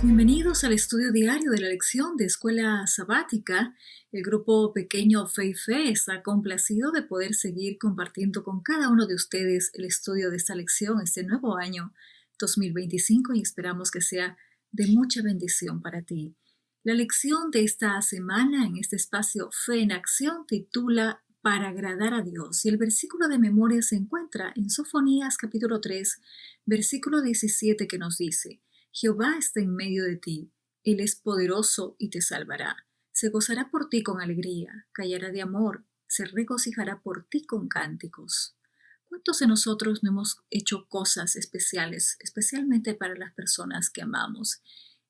Amados, bienvenidos al estudio diario de la lección de Escuela Sabática. El grupo pequeño Fe y Fe está complacido de poder seguir compartiendo con cada uno de ustedes el estudio de esta lección este nuevo año 2025 y esperamos que sea de mucha bendición para ti. La lección de esta semana en este espacio Fe en Acción titula Para agradar a Dios y el versículo de memoria se encuentra en Sofonías capítulo 3, versículo 17 que nos dice: Jehová está en medio de ti, Él es poderoso y te salvará. Se gozará por ti con alegría, callará de amor, se regocijará por ti con cánticos. ¿Cuántos de nosotros no hemos hecho cosas especiales, especialmente para las personas que amamos?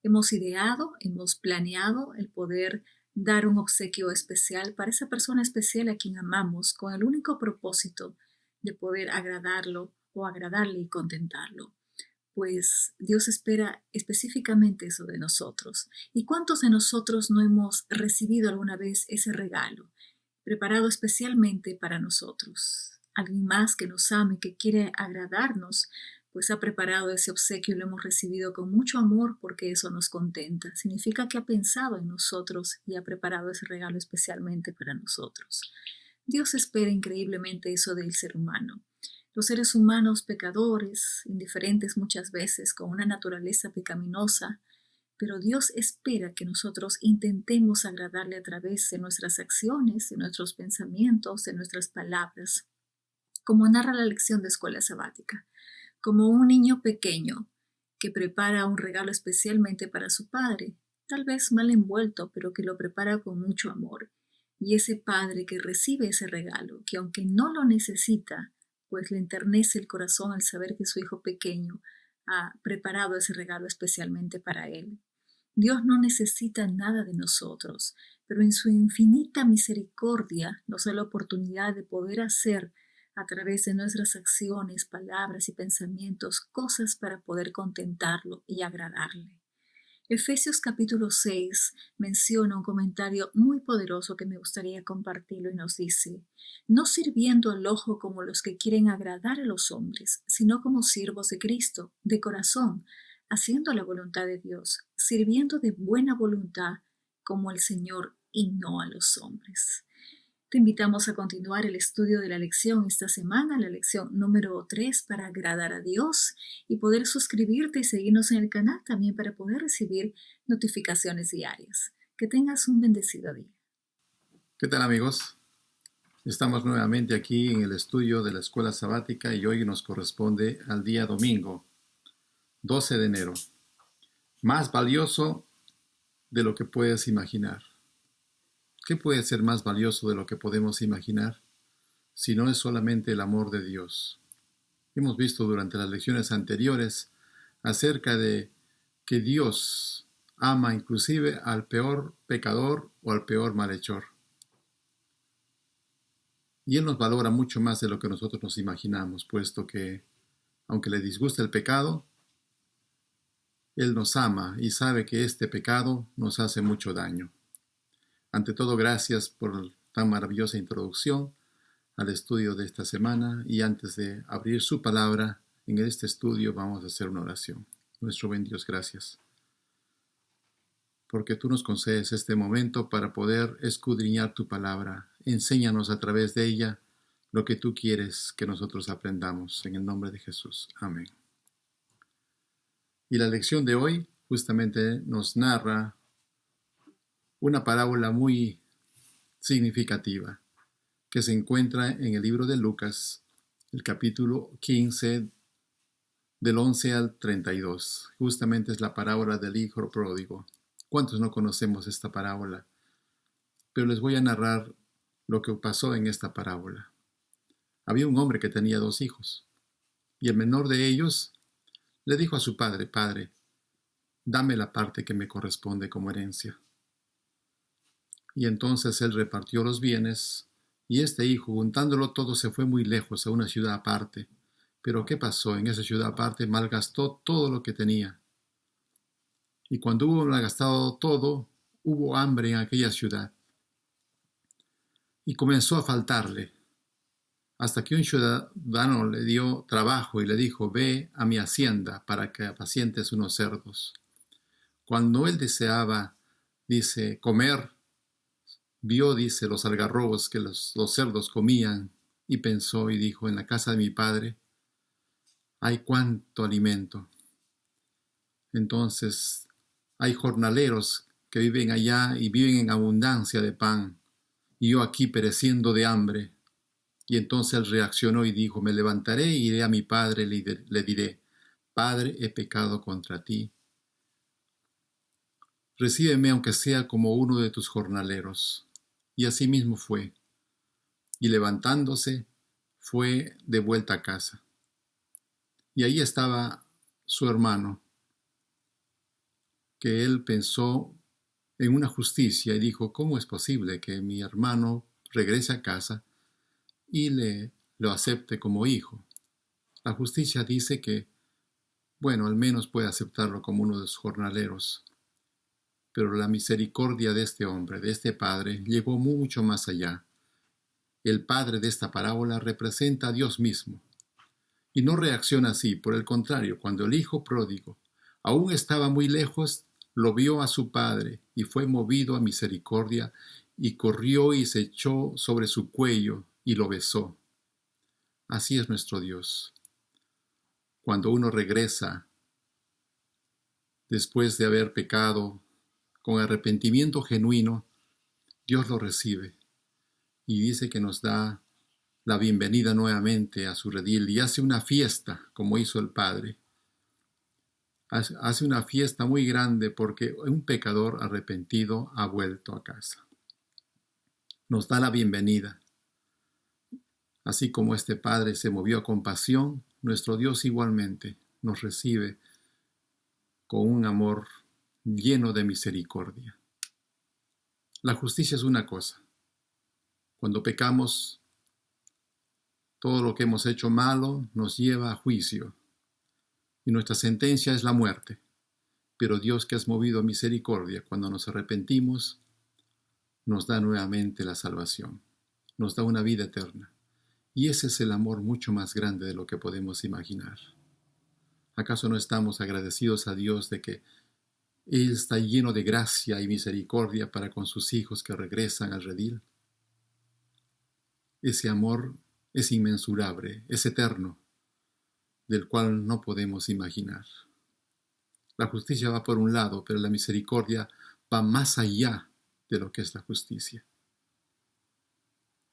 Hemos ideado, hemos planeado el poder dar un obsequio especial para esa persona especial a quien amamos con el único propósito de poder agradarlo o agradarle y contentarlo. Pues Dios espera específicamente eso de nosotros. ¿Y cuántos de nosotros no hemos recibido alguna vez ese regalo, preparado especialmente para nosotros? Alguien más que nos ame, que quiere agradarnos, pues ha preparado ese obsequio y lo hemos recibido con mucho amor porque eso nos contenta. Significa que ha pensado en nosotros y ha preparado ese regalo especialmente para nosotros. Dios espera increíblemente eso del ser humano. Los seres humanos pecadores, indiferentes muchas veces, con una naturaleza pecaminosa, pero Dios espera que nosotros intentemos agradarle a través de nuestras acciones, de nuestros pensamientos, de nuestras palabras, como narra la lección de Escuela Sabática, como un niño pequeño que prepara un regalo especialmente para su padre, tal vez mal envuelto, pero que lo prepara con mucho amor. Y ese padre que recibe ese regalo, que aunque no lo necesita, pues le enternece el corazón al saber que su hijo pequeño ha preparado ese regalo especialmente para él. Dios no necesita nada de nosotros, pero en su infinita misericordia nos da la oportunidad de poder hacer a través de nuestras acciones, palabras y pensamientos cosas para poder contentarlo y agradarle. Efesios capítulo 6 menciona un comentario muy poderoso que me gustaría compartirlo y nos dice: no sirviendo al ojo como los que quieren agradar a los hombres, sino como siervos de Cristo, de corazón, haciendo la voluntad de Dios, sirviendo de buena voluntad como el Señor y no a los hombres. Te invitamos a continuar el estudio de la lección esta semana, la lección número 3 para agradar a Dios y poder suscribirte y seguirnos en el canal también para poder recibir notificaciones diarias. Que tengas un bendecido día. ¿Qué tal, amigos? Estamos nuevamente aquí en el estudio de la Escuela Sabática y hoy nos corresponde al día domingo, 12 de enero. Más valioso de lo que puedes imaginar. ¿Qué puede ser más valioso de lo que podemos imaginar si no es solamente el amor de Dios? Hemos visto durante las lecciones anteriores acerca de que Dios ama inclusive al peor pecador o al peor malhechor. Y Él nos valora mucho más de lo que nosotros nos imaginamos, puesto que, aunque le disgusta el pecado, Él nos ama y sabe que este pecado nos hace mucho daño. Ante todo, gracias por tan maravillosa introducción al estudio de esta semana, y antes de abrir su palabra en este estudio vamos a hacer una oración. Nuestro buen Dios, gracias, porque tú nos concedes este momento para poder escudriñar tu palabra. Enséñanos a través de ella lo que tú quieres que nosotros aprendamos. En el nombre de Jesús. Amén. Y la lección de hoy justamente nos narra una parábola muy significativa que se encuentra en el libro de Lucas, el capítulo 15, del 11 al 32. Justamente es la parábola del hijo pródigo. ¿Cuántos no conocemos esta parábola? Pero les voy a narrar lo que pasó en esta parábola. Había un hombre que tenía 2 hijos, y el menor de ellos le dijo a su padre: Padre, dame la parte que me corresponde como herencia. Y entonces él repartió los bienes, y este hijo, juntándolo todo, se fue muy lejos a una ciudad aparte. Pero ¿qué pasó? En esa ciudad aparte malgastó todo lo que tenía. Y cuando hubo malgastado todo, hubo hambre en aquella ciudad. Y comenzó a faltarle, hasta que un ciudadano le dio trabajo y le dijo: ve a mi hacienda para que apacientes unos cerdos. Cuando él deseaba, dice, comer, vio, dice, los algarrobos que los cerdos comían y pensó y dijo, en la casa de mi padre hay cuánto alimento. Entonces hay jornaleros que viven allá y viven en abundancia de pan, y yo aquí pereciendo de hambre. Y entonces él reaccionó y dijo, me levantaré e iré a mi padre y le diré, Padre, he pecado contra ti. Recíbeme aunque sea como uno de tus jornaleros. Y así mismo fue. Y levantándose, fue de vuelta a casa. Y ahí estaba su hermano, que él pensó en una justicia y dijo, ¿cómo es posible que mi hermano regrese a casa y lo acepte como hijo? La justicia dice que, bueno, al menos puede aceptarlo como uno de sus jornaleros. Pero la misericordia de este hombre, de este padre, llegó mucho más allá. El padre de esta parábola representa a Dios mismo. Y no reacciona así, por el contrario, cuando el hijo pródigo aún estaba muy lejos, lo vio a su padre y fue movido a misericordia y corrió y se echó sobre su cuello y lo besó. Así es nuestro Dios. Cuando uno regresa después de haber pecado, con arrepentimiento genuino, Dios lo recibe y dice que nos da la bienvenida nuevamente a su redil y hace una fiesta como hizo el Padre. Hace una fiesta muy grande porque un pecador arrepentido ha vuelto a casa. Nos da la bienvenida. Así como este Padre se movió a compasión, nuestro Dios igualmente nos recibe con un amor lleno de misericordia. La justicia es una cosa. Cuando pecamos, todo lo que hemos hecho malo nos lleva a juicio y nuestra sentencia es la muerte. Pero Dios, que es movido a misericordia, cuando nos arrepentimos, nos da nuevamente la salvación, nos da una vida eterna. Y ese es el amor mucho más grande de lo que podemos imaginar. ¿Acaso no estamos agradecidos a Dios de que Él está lleno de gracia y misericordia para con sus hijos que regresan al redil? Ese amor es inmensurable, es eterno, del cual no podemos imaginar. La justicia va por un lado, pero la misericordia va más allá de lo que es la justicia.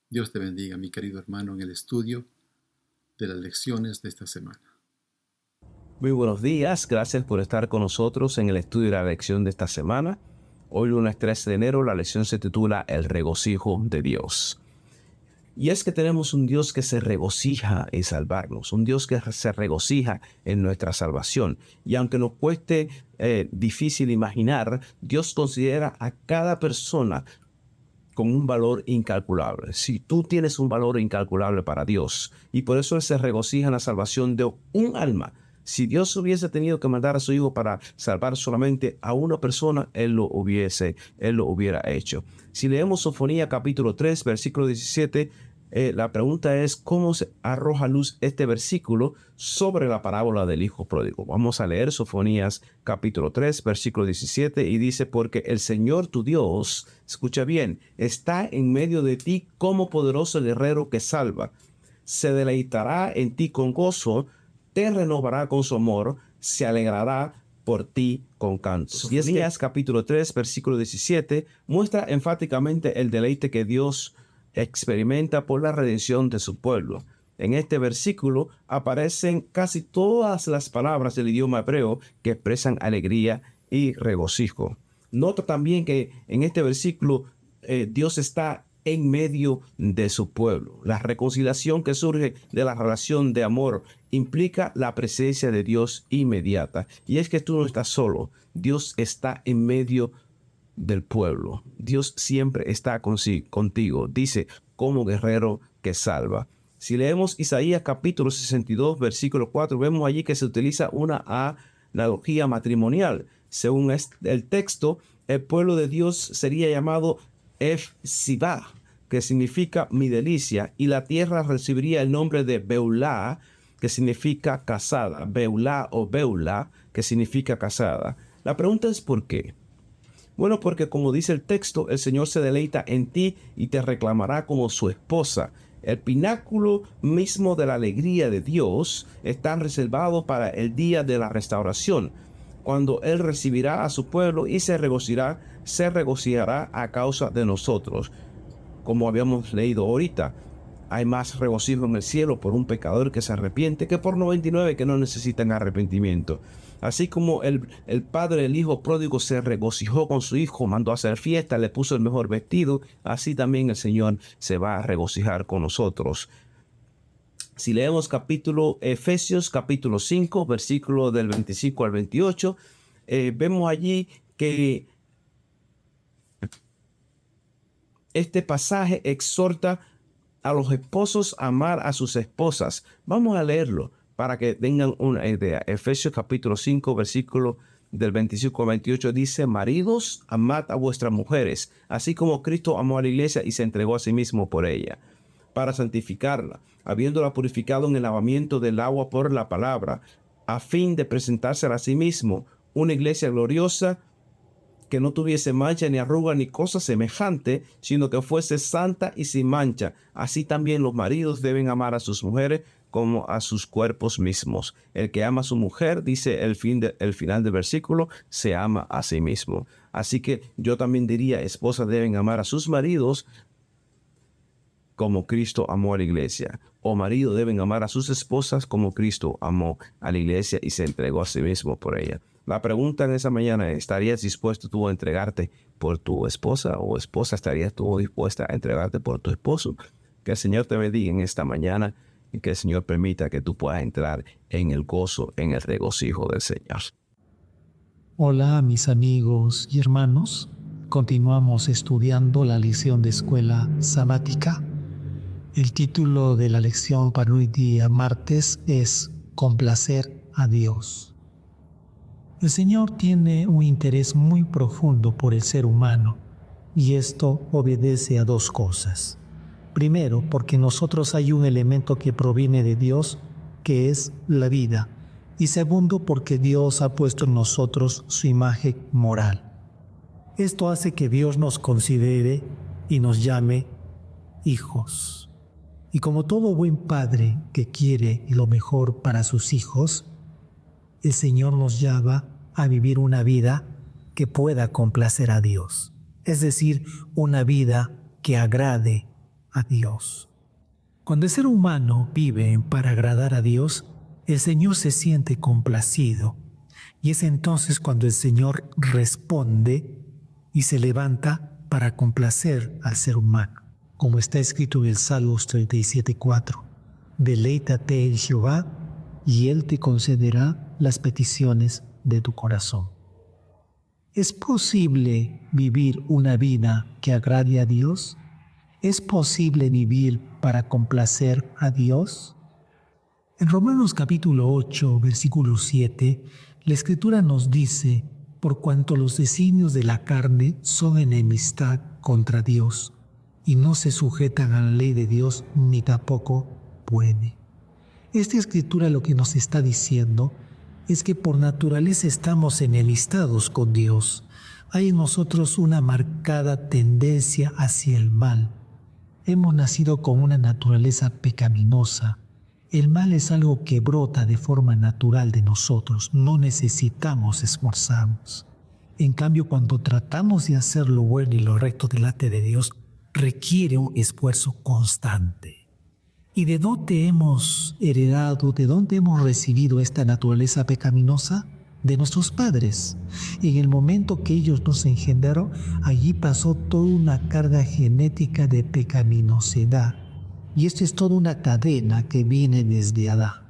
Dios te bendiga, mi querido hermano, en el estudio de las lecciones de esta semana. Muy buenos días, gracias por estar con nosotros en el estudio de la lección de esta semana. Hoy, lunes 13 de enero, la lección se titula El regocijo de Dios. Y es que tenemos un Dios que se regocija en salvarnos, un Dios que se regocija en nuestra salvación. Y aunque nos cueste difícil imaginar, Dios considera a cada persona con un valor incalculable. Si tú tienes un valor incalculable para Dios, y por eso Él se regocija en la salvación de un alma. Si Dios hubiese tenido que mandar a su Hijo para salvar solamente a una persona, Él lo hubiera hecho. Si leemos Sofonía capítulo 3, versículo 17, la pregunta es cómo se arroja luz este versículo sobre la parábola del Hijo pródigo. Vamos a leer Sofonías capítulo 3, versículo 17 y dice, porque el Señor tu Dios, escucha bien, está en medio de ti como poderoso guerrero que salva. Se deleitará en ti con gozo, te renovará con su amor, se alegrará por ti con cantos. Sofonías capítulo 3, versículo 17 muestra enfáticamente el deleite que Dios experimenta por la redención de su pueblo. En este versículo aparecen casi todas las palabras del idioma hebreo que expresan alegría y regocijo. Nota también que en este versículo Dios está en medio de su pueblo. La reconciliación que surge de la relación de amor implica la presencia de Dios inmediata. Y es que tú no estás solo. Dios está en medio del pueblo. Dios siempre está contigo. Dice, como guerrero que salva. Si leemos Isaías capítulo 62, versículo 4, vemos allí que se utiliza una analogía matrimonial. Según el texto, el pueblo de Dios sería llamado Efsibá, que significa mi delicia, y la tierra recibiría el nombre de Beulá, que significa casada. Beulá o Beula, que significa casada. La pregunta es ¿por qué? Bueno, porque como dice el texto, el Señor se deleita en ti y te reclamará como su esposa. El pináculo mismo de la alegría de Dios está reservado para el día de la restauración, cuando Él recibirá a su pueblo y se regocijará a causa de nosotros. Como habíamos leído ahorita, hay más regocijo en el cielo por un pecador que se arrepiente que por 99 que no necesitan arrepentimiento. Así como el padre del hijo pródigo se regocijó con su hijo, mandó a hacer fiesta, le puso el mejor vestido, así también el Señor se va a regocijar con nosotros. Si leemos Efesios capítulo 5, versículo del 25 al 28, vemos allí que este pasaje exhorta a los esposos a amar a sus esposas. Vamos a leerlo para que tengan una idea. Efesios capítulo 5, versículo del 25 al 28 dice: maridos, amad a vuestras mujeres, así como Cristo amó a la iglesia y se entregó a sí mismo por ella, para santificarla, habiéndola purificado en el lavamiento del agua por la palabra, a fin de presentársela a sí mismo, una iglesia gloriosa, que no tuviese mancha ni arruga ni cosa semejante, sino que fuese santa y sin mancha. Así también los maridos deben amar a sus mujeres como a sus cuerpos mismos. El que ama a su mujer, dice el final del versículo, se ama a sí mismo. Así que yo también diría, esposas deben amar a sus maridos como Cristo amó a la iglesia, o maridos deben amar a sus esposas como Cristo amó a la iglesia y se entregó a sí mismo por ella. La pregunta en esa mañana es: ¿estarías dispuesto tú a entregarte por tu esposa, o esposa estarías tú dispuesta a entregarte por tu esposo? Que el Señor te bendiga en esta mañana y que el Señor permita que tú puedas entrar en el gozo, en el regocijo del Señor. Hola mis amigos y hermanos, continuamos estudiando la lección de escuela sabática. El título de la lección para hoy día martes es Complacer a Dios. El Señor tiene un interés muy profundo por el ser humano, y esto obedece a dos cosas. Primero, porque en nosotros hay un elemento que proviene de Dios, que es la vida. Y segundo, porque Dios ha puesto en nosotros su imagen moral. Esto hace que Dios nos considere y nos llame hijos. Y como todo buen padre que quiere lo mejor para sus hijos, el Señor nos llama a vivir una vida que pueda complacer a Dios. Es decir, una vida que agrade a Dios. Cuando el ser humano vive para agradar a Dios, el Señor se siente complacido. Y es entonces cuando el Señor responde y se levanta para complacer al ser humano. Como está escrito en el Salmos 37:4. Deleítate en Jehová y Él te concederá las peticiones de tu corazón. ¿Es posible vivir una vida que agrade a Dios? ¿Es posible vivir para complacer a Dios? En Romanos capítulo 8, versículo 7, la Escritura nos dice: por cuanto los designios de la carne son enemistad contra Dios, y no se sujetan a la ley de Dios, ni tampoco puede. Esta Escritura lo que nos está diciendo es que por naturaleza estamos enemistados con Dios. Hay en nosotros una marcada tendencia hacia el mal. Hemos nacido con una naturaleza pecaminosa. El mal es algo que brota de forma natural de nosotros. No necesitamos esforzarnos. En cambio, cuando tratamos de hacer lo bueno y lo recto delante de Dios, requiere un esfuerzo constante. ¿Y de dónde hemos heredado, de dónde hemos recibido esta naturaleza pecaminosa? De nuestros padres. En el momento que ellos nos engendraron, allí pasó toda una carga genética de pecaminosidad. Y esto es toda una cadena que viene desde Adán.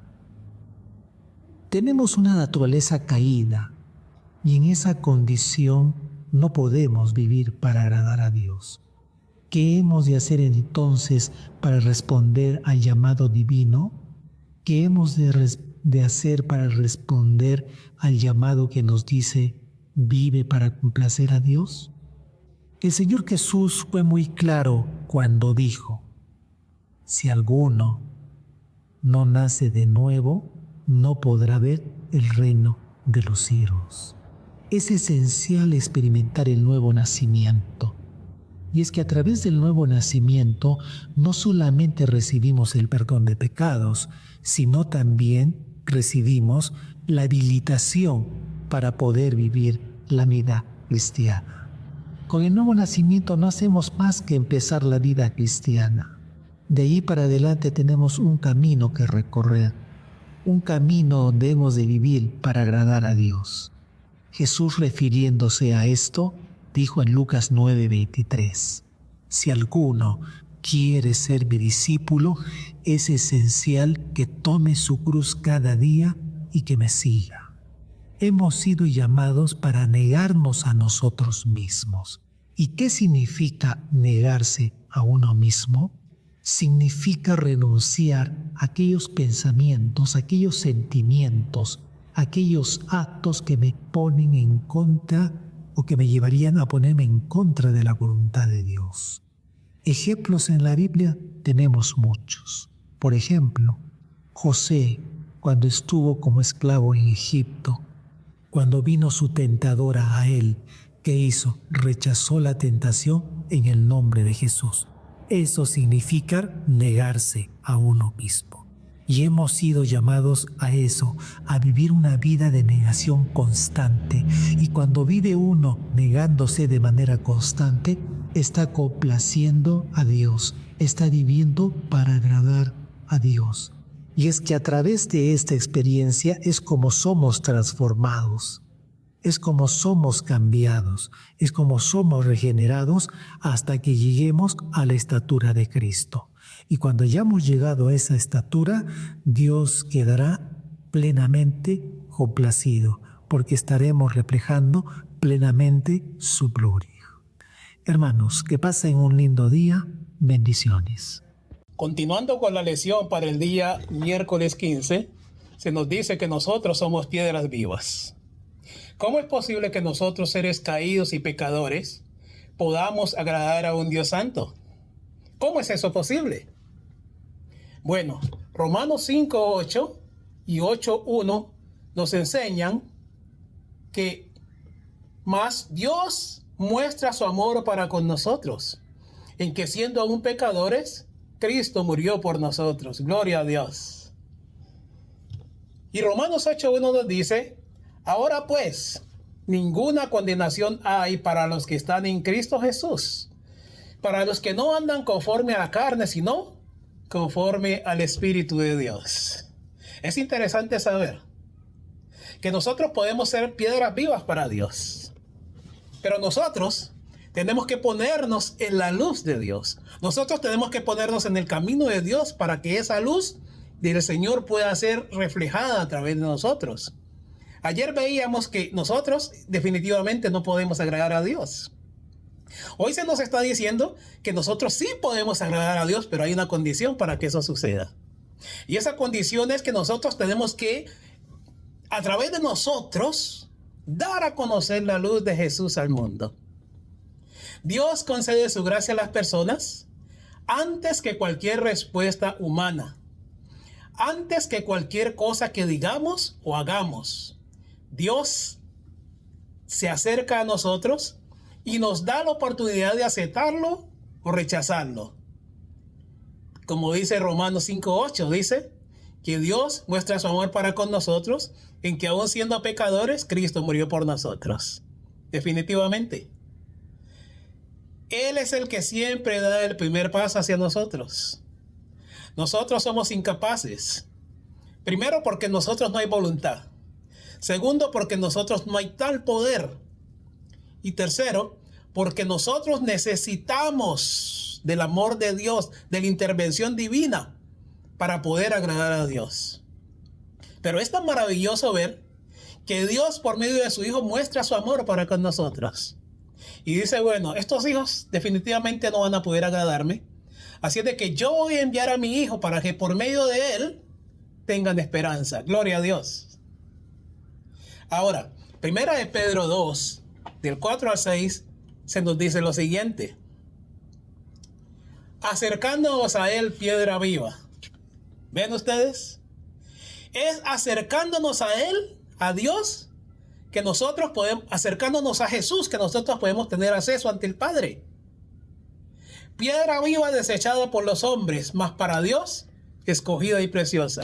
Tenemos una naturaleza caída, y en esa condición no podemos vivir para agradar a Dios. ¿Qué hemos de hacer entonces para responder al llamado divino? ¿Qué hemos de hacer para responder al llamado que nos dice: vive para complacer a Dios? El Señor Jesús fue muy claro cuando dijo: si alguno no nace de nuevo, no podrá ver el reino de los cielos. Es esencial experimentar el nuevo nacimiento. Y es que a través del nuevo nacimiento no solamente recibimos el perdón de pecados, sino también recibimos la habilitación para poder vivir la vida cristiana. Con el nuevo nacimiento no hacemos más que empezar la vida cristiana. De ahí para adelante tenemos un camino que recorrer, un camino donde hemos de vivir para agradar a Dios. Jesús, refiriéndose a esto, dijo en Lucas 9:23, si alguno quiere ser mi discípulo, es esencial que tome su cruz cada día y que me siga. Hemos sido llamados para negarnos a nosotros mismos. ¿Y qué significa negarse a uno mismo? Significa renunciar a aquellos pensamientos, aquellos sentimientos, aquellos actos que me ponen en contra o que me llevarían a ponerme en contra de la voluntad de Dios. Ejemplos en la Biblia tenemos muchos. Por ejemplo, José, cuando estuvo como esclavo en Egipto, cuando vino su tentadora a él, ¿qué hizo? Rechazó la tentación en el nombre de Jesús. Eso significa negarse a uno mismo. Y hemos sido llamados a eso, a vivir una vida de negación constante. Y cuando vive uno negándose de manera constante, está complaciendo a Dios, está viviendo para agradar a Dios. Y es que a través de esta experiencia es como somos transformados, es como somos cambiados, es como somos regenerados hasta que lleguemos a la estatura de Cristo. Y cuando ya hemos llegado a esa estatura, Dios quedará plenamente complacido, porque estaremos reflejando plenamente su gloria. Hermanos, que pasen un lindo día. Bendiciones. Continuando con la lección para el día miércoles 15, se nos dice que nosotros somos piedras vivas. ¿Cómo es posible que nosotros, seres caídos y pecadores, podamos agradar a un Dios santo? ¿Cómo es eso posible? Bueno, Romanos 5:8 y 8:1 nos enseñan que más Dios muestra su amor para con nosotros, en que siendo aún pecadores, Cristo murió por nosotros. Gloria a Dios. Y Romanos 8:1 nos dice, ahora pues, ninguna condenación hay para los que están en Cristo Jesús, para los que no andan conforme a la carne, sino conforme al Espíritu de Dios. Es interesante saber que nosotros podemos ser piedras vivas para Dios, pero nosotros tenemos que ponernos en la luz de Dios. Nosotros tenemos que ponernos en el camino de Dios para que esa luz del Señor pueda ser reflejada a través de nosotros. Ayer veíamos que nosotros definitivamente no podemos agradar a Dios. Hoy se nos está diciendo que nosotros sí podemos agradar a Dios, pero hay una condición para que eso suceda. Y esa condición es que nosotros tenemos que, a través de nosotros, dar a conocer la luz de Jesús al mundo. Dios concede su gracia a las personas antes que cualquier respuesta humana, antes que cualquier cosa que digamos o hagamos. Dios se acerca a nosotros y nos da la oportunidad de aceptarlo o rechazarlo. Como dice Romanos 5:8, dice que Dios muestra su amor para con nosotros en que aún siendo pecadores, Cristo murió por nosotros. Definitivamente. Él es el que siempre da el primer paso hacia nosotros. Nosotros somos incapaces. Primero, porque nosotros no hay voluntad. Segundo, porque nosotros no hay tal poder. Y tercero, porque nosotros necesitamos del amor de Dios, de la intervención divina para poder agradar a Dios. Pero es tan maravilloso ver que Dios por medio de su Hijo muestra su amor para con nosotros. Y dice, bueno, estos hijos definitivamente no van a poder agradarme. Así es de que yo voy a enviar a mi Hijo para que por medio de Él tengan esperanza. Gloria a Dios. Ahora, primera de Pedro 2, del 4 al 6, se nos dice lo siguiente. Acercándonos a Él, piedra viva. ¿Ven ustedes? Es acercándonos a Él, a Dios, que nosotros podemos, acercándonos a Jesús, que nosotros podemos tener acceso ante el Padre. Piedra viva desechada por los hombres, mas para Dios escogida y preciosa.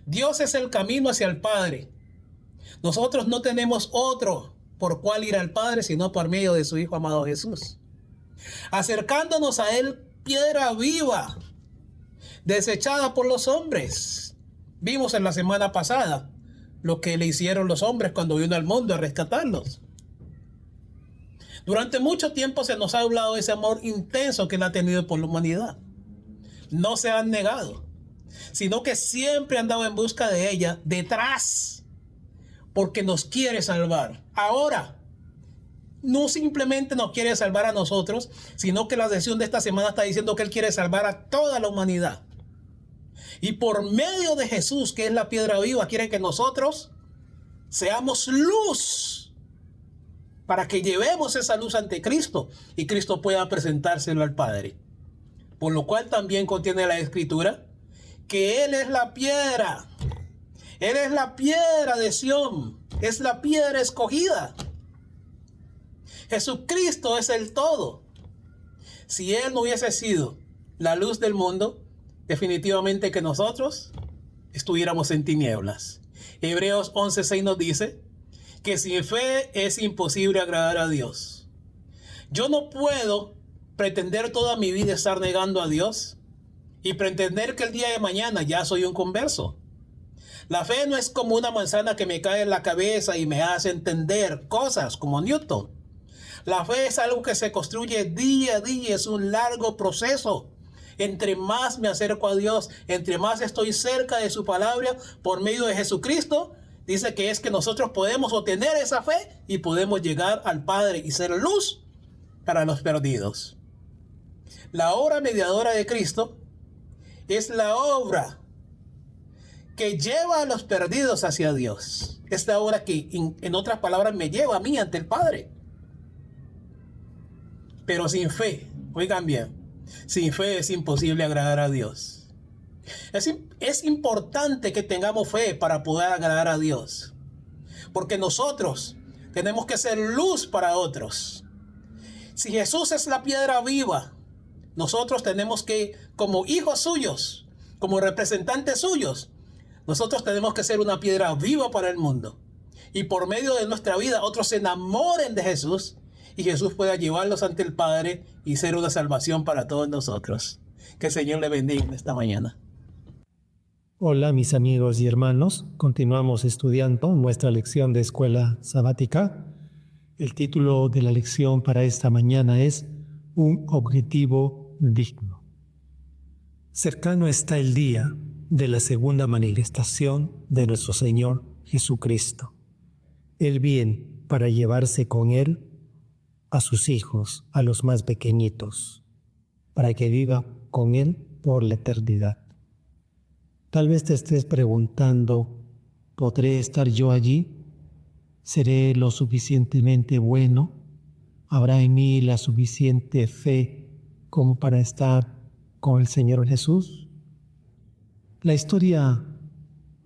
Dios es el camino hacia el Padre. Nosotros no tenemos otro por cuál ir al Padre, sino por medio de su Hijo amado Jesús. Acercándonos a Él, piedra viva, desechada por los hombres. Vimos en la semana pasada lo que le hicieron los hombres cuando vino al mundo a rescatarlos. Durante mucho tiempo se nos ha hablado de ese amor intenso que Él ha tenido por la humanidad. No se han negado, sino que siempre han andado en busca de ella, detrás, porque nos quiere salvar. Ahora, no simplemente nos quiere salvar a nosotros, sino que la decisión de esta semana está diciendo que Él quiere salvar a toda la humanidad. Y por medio de Jesús, que es la piedra viva, quiere que nosotros seamos luz para que llevemos esa luz ante Cristo y Cristo pueda presentárselo al Padre. Por lo cual también contiene la Escritura que Él es la piedra. Él es la piedra de Sión. Es la piedra escogida. Jesucristo es el todo. Si Él no hubiese sido la luz del mundo, definitivamente que nosotros estuviéramos en tinieblas. Hebreos 11:6 nos dice que sin fe es imposible agradar a Dios. Yo no puedo pretender toda mi vida estar negando a Dios y pretender que el día de mañana ya soy un converso. La fe no es como una manzana que me cae en la cabeza y me hace entender cosas como Newton. La fe es algo que se construye día a día, es un largo proceso. Entre más me acerco a Dios, entre más estoy cerca de su palabra por medio de Jesucristo, dice que es que nosotros podemos obtener esa fe y podemos llegar al Padre y ser luz para los perdidos. La obra mediadora de Cristo es la obra que lleva a los perdidos hacia Dios. Es la obra que, en otras palabras, me lleva a mí ante el Padre. Pero sin fe, oigan bien, sin fe es imposible agradar a Dios. Es importante que tengamos fe para poder agradar a Dios. Porque nosotros tenemos que ser luz para otros. Si Jesús es la piedra viva, nosotros tenemos que, como hijos suyos, como representantes suyos, nosotros tenemos que ser una piedra viva para el mundo. Y por medio de nuestra vida, otros se enamoren de Jesús y Jesús pueda llevarlos ante el Padre y ser una salvación para todos nosotros. Que el Señor le bendiga esta mañana. Hola mis amigos y hermanos, continuamos estudiando nuestra lección de escuela sabática. El título de la lección para esta mañana es Un objetivo digno. Cercano está el día de la segunda manifestación de nuestro Señor Jesucristo. Él viene para llevarse con Él a sus hijos, a los más pequeñitos, para que viva con Él por la eternidad. Tal vez te estés preguntando, ¿podré estar yo allí? ¿Seré lo suficientemente bueno? ¿Habrá en mí la suficiente fe como para estar con el Señor Jesús? La historia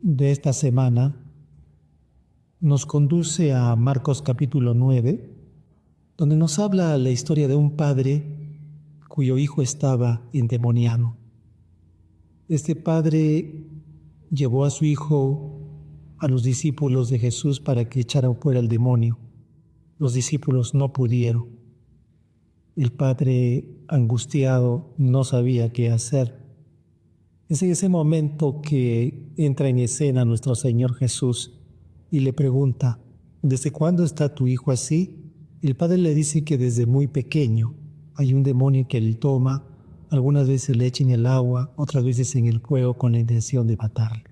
de esta semana nos conduce a Marcos capítulo 9, donde nos habla la historia de un padre cuyo hijo estaba endemoniado. Este padre llevó a su hijo a los discípulos de Jesús para que echaran fuera el demonio. Los discípulos no pudieron. El padre, angustiado, no sabía qué hacer. Es en ese momento que entra en escena nuestro Señor Jesús y le pregunta, ¿desde cuándo está tu hijo así? El padre le dice que desde muy pequeño hay un demonio que le toma, algunas veces le echa en el agua, otras veces en el fuego con la intención de matarle.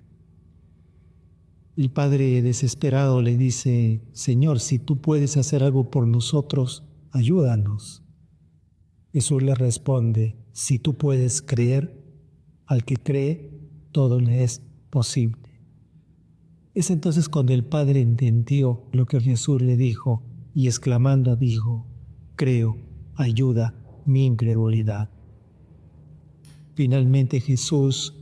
El padre desesperado le dice, Señor, si tú puedes hacer algo por nosotros, ayúdanos. Jesús le responde, si tú puedes creer, al que cree, todo le es posible. Es entonces cuando el padre entendió lo que Jesús le dijo y exclamando dijo, creo, ayuda mi incredulidad. Finalmente Jesús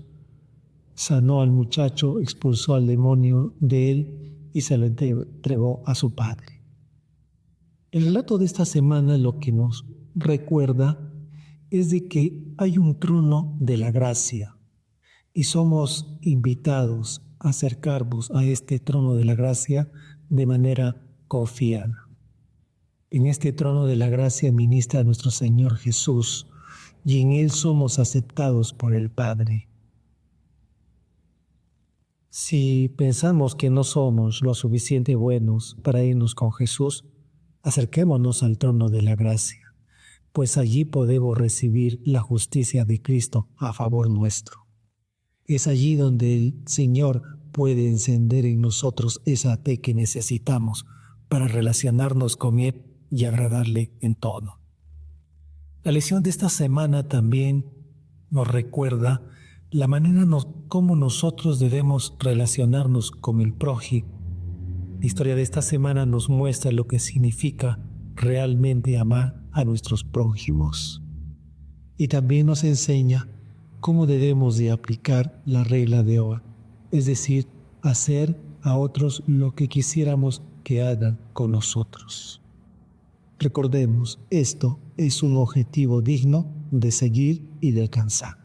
sanó al muchacho, expulsó al demonio de él y se lo entregó a su Padre. El relato de esta semana lo que nos recuerda es de que hay un trono de la gracia y somos invitados a acercarnos a este trono de la gracia de manera confiada. En este trono de la gracia ministra nuestro Señor Jesús y en Él somos aceptados por el Padre. Si pensamos que no somos lo suficiente buenos para irnos con Jesús, acerquémonos al trono de la gracia, pues allí podemos recibir la justicia de Cristo a favor nuestro. Es allí donde el Señor puede encender en nosotros esa fe que necesitamos para relacionarnos con Él y agradarle en todo. La lección de esta semana también nos recuerda la manera como nosotros debemos relacionarnos con el prójimo. La historia de esta semana nos muestra lo que significa realmente amar a nuestros prójimos. Y también nos enseña cómo debemos de aplicar la regla de oro, es decir, hacer a otros lo que quisiéramos que hagan con nosotros. Recordemos, esto es un objetivo digno de seguir y de alcanzar.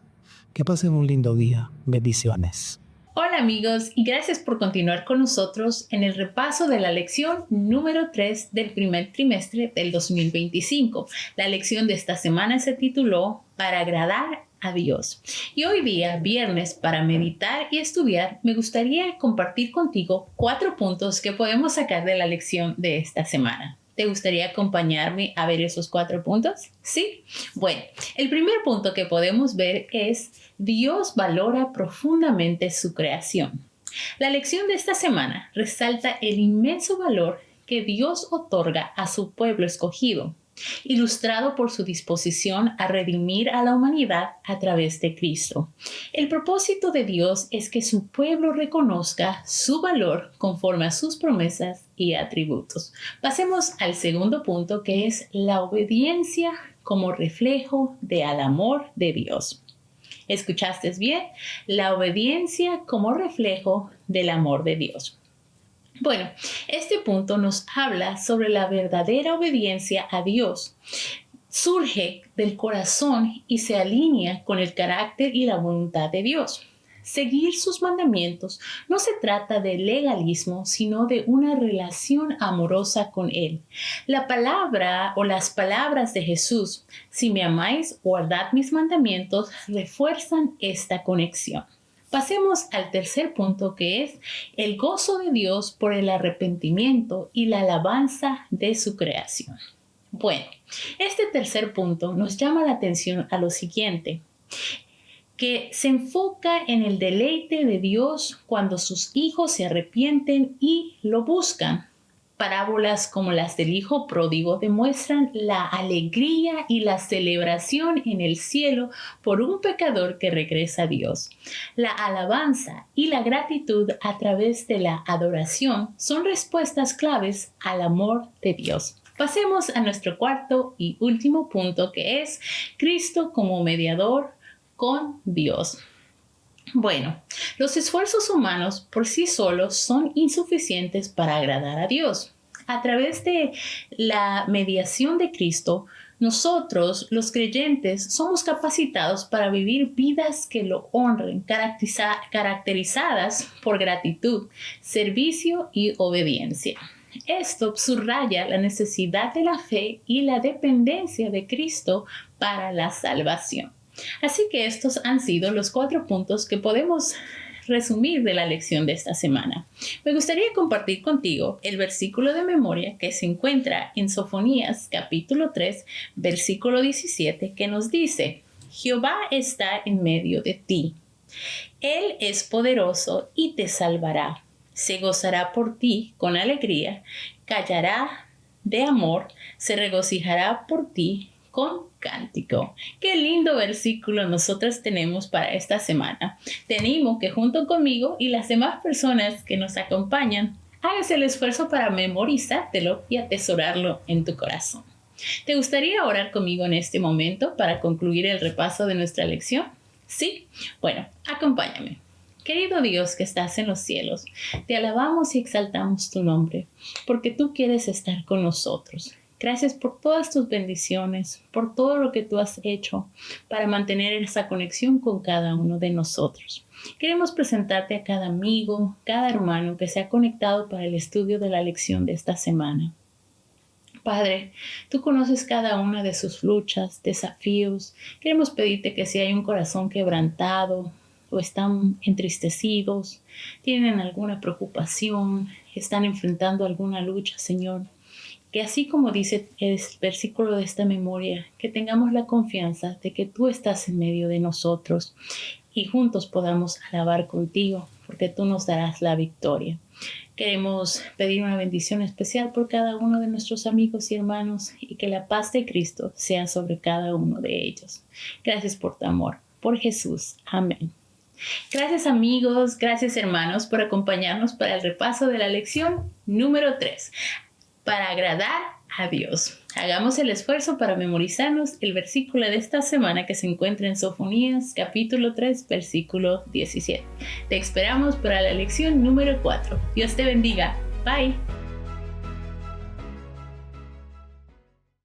Que pasen un lindo día. Bendiciones. Hola amigos y gracias por continuar con nosotros en el repaso de la lección número 3 del primer trimestre del 2025. La lección de esta semana se tituló Para agradar a Dios. Y hoy día, viernes, para meditar y estudiar, me gustaría compartir contigo 4 puntos que podemos sacar de la lección de esta semana. ¿Te gustaría acompañarme a ver esos 4 puntos? ¿Sí? Bueno, el primer punto que podemos ver es Dios valora profundamente su creación. La lección de esta semana resalta el inmenso valor que Dios otorga a su pueblo escogido, ilustrado por su disposición a redimir a la humanidad a través de Cristo. El propósito de Dios es que su pueblo reconozca su valor conforme a sus promesas y atributos. Pasemos al segundo punto, que es la obediencia como reflejo del amor de Dios. ¿Escuchaste bien? La obediencia como reflejo del amor de Dios. Bueno, este punto nos habla sobre la verdadera obediencia a Dios. Surge del corazón y se alinea con el carácter y la voluntad de Dios. Seguir sus mandamientos no se trata de legalismo, sino de una relación amorosa con Él. La palabra o las palabras de Jesús, si me amáis, guardad mis mandamientos, refuerzan esta conexión. Pasemos al tercer punto, que es el gozo de Dios por el arrepentimiento y la alabanza de su creación. Bueno, este tercer punto nos llama la atención a lo siguiente, que se enfoca en el deleite de Dios cuando sus hijos se arrepienten y lo buscan. Parábolas como las del Hijo Pródigo demuestran la alegría y la celebración en el cielo por un pecador que regresa a Dios. La alabanza y la gratitud a través de la adoración son respuestas claves al amor de Dios. Pasemos a nuestro cuarto y último punto, que es Cristo como mediador con Dios. Bueno, los esfuerzos humanos por sí solos son insuficientes para agradar a Dios. A través de la mediación de Cristo, nosotros, los creyentes, somos capacitados para vivir vidas que lo honren, caracterizadas por gratitud, servicio y obediencia. Esto subraya la necesidad de la fe y la dependencia de Cristo para la salvación. Así que estos han sido los 4 puntos que podemos resumir de la lección de esta semana. Me gustaría compartir contigo el versículo de memoria que se encuentra en Sofonías capítulo 3, versículo 17, que nos dice: Jehová está en medio de ti. Él es poderoso y te salvará. Se gozará por ti con alegría, callará de amor, se regocijará por ti con cántico. Qué lindo versículo nosotros tenemos para esta semana. Te animo que junto conmigo y las demás personas que nos acompañan, hagas el esfuerzo para memorizártelo y atesorarlo en tu corazón. ¿Te gustaría orar conmigo en este momento para concluir el repaso de nuestra lección? ¿Sí? Bueno, acompáñame. Querido Dios que estás en los cielos, te alabamos y exaltamos tu nombre, porque tú quieres estar con nosotros. Gracias por todas tus bendiciones, por todo lo que tú has hecho para mantener esa conexión con cada uno de nosotros. Queremos presentarte a cada amigo, cada hermano que se ha conectado para el estudio de la lección de esta semana. Padre, tú conoces cada una de sus luchas, desafíos. Queremos pedirte que si hay un corazón quebrantado o están entristecidos, tienen alguna preocupación, están enfrentando alguna lucha, Señor, que así como dice el versículo de esta memoria, que tengamos la confianza de que tú estás en medio de nosotros y juntos podamos alabar contigo, porque tú nos darás la victoria. Queremos pedir una bendición especial por cada uno de nuestros amigos y hermanos y que la paz de Cristo sea sobre cada uno de ellos. Gracias por tu amor. Por Jesús. Amén. Gracias amigos, gracias hermanos por acompañarnos para el repaso de la lección número 3. Para agradar a Dios. Hagamos el esfuerzo para memorizarnos el versículo de esta semana que se encuentra en Sofonías capítulo 3 versículo 17. Te esperamos para la lección número 4. Dios te bendiga. Bye.